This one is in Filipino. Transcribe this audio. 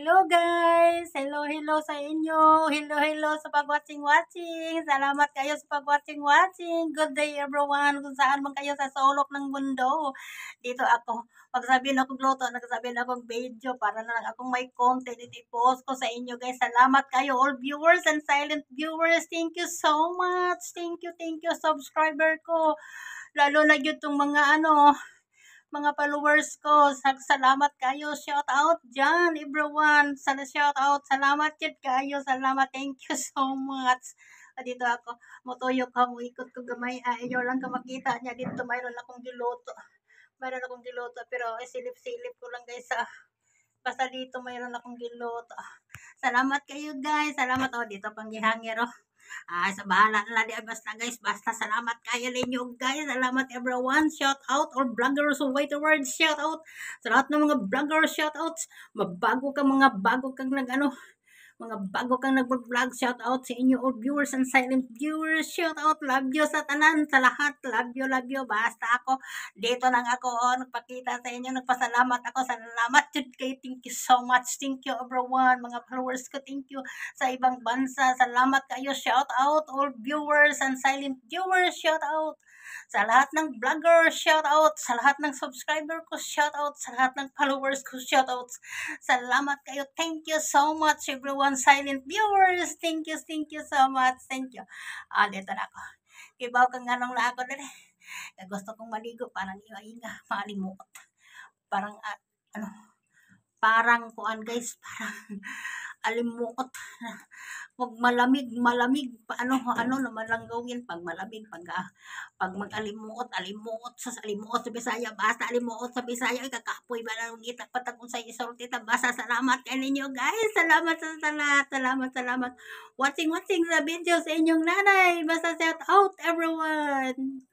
Hello guys! Hello sa inyo! Hello sa pag-watching. Salamat kayo sa pag-watching. Good day everyone kung saan man kayo sa sulok ng mundo. Dito ako, pag sabihin akong luto, nagsasabihin akong video para na lang akong may content i-post ko sa inyo guys. Salamat kayo all viewers and silent viewers. Thank you so much. Thank you subscriber ko. Lalo na yun tong mga followers ko, salamat kayo, shout out dyan, everyone, shout out, salamat yun kayo, salamat, thank you so much. Dito ako, mutuyok ka, muikot ko gamay, ayaw lang ka makita niya, dito mayroon akong giluto, pero silip-silip ko lang guys, basta dito mayroon akong giluto. Salamat kayo guys, salamat, dito pang gihangir, sa bahala na di basta guys, basta salamat kayo ninyo guys, salamat everyone, shout out all vloggers who wait the word, shout out sa lahat ng mga vloggers, shout out mga bago kang nag-vlog, shout out sa inyo all viewers and silent viewers, shout out, love you sa tanan, sa lahat, love you, basta ako, dito lang ako, nagpakita sa inyo, nagpasalamat ako, salamat yun kayo, thank you so much, thank you everyone, mga followers ko, thank you, sa ibang bansa, salamat kayo, shout out, all viewers and silent viewers, shout out, sa lahat ng vlogger, shout out, sa lahat ng subscriber ko, shout out, sa lahat ng followers ko, shout out, salamat kayo, thank you so much everyone, silent viewers, thank you so much, thank you. Dito na ako, ibaw kang anong na ako dali, gusto kong maligo, parang iwa-inga, malimukot, parang parang kuan guys, parang alimukot. Pag malamig, ano naman lang gawin pag malamig, pag mag-alimukot sa Bisaya, basta alimukot sa Bisaya, kakapoy ba lang kita patakong sa isultita, basta salamat kay ninyo guys, salamat sa lahat, salamat. Watching sa video sa inyong nanay, basta shout out everyone.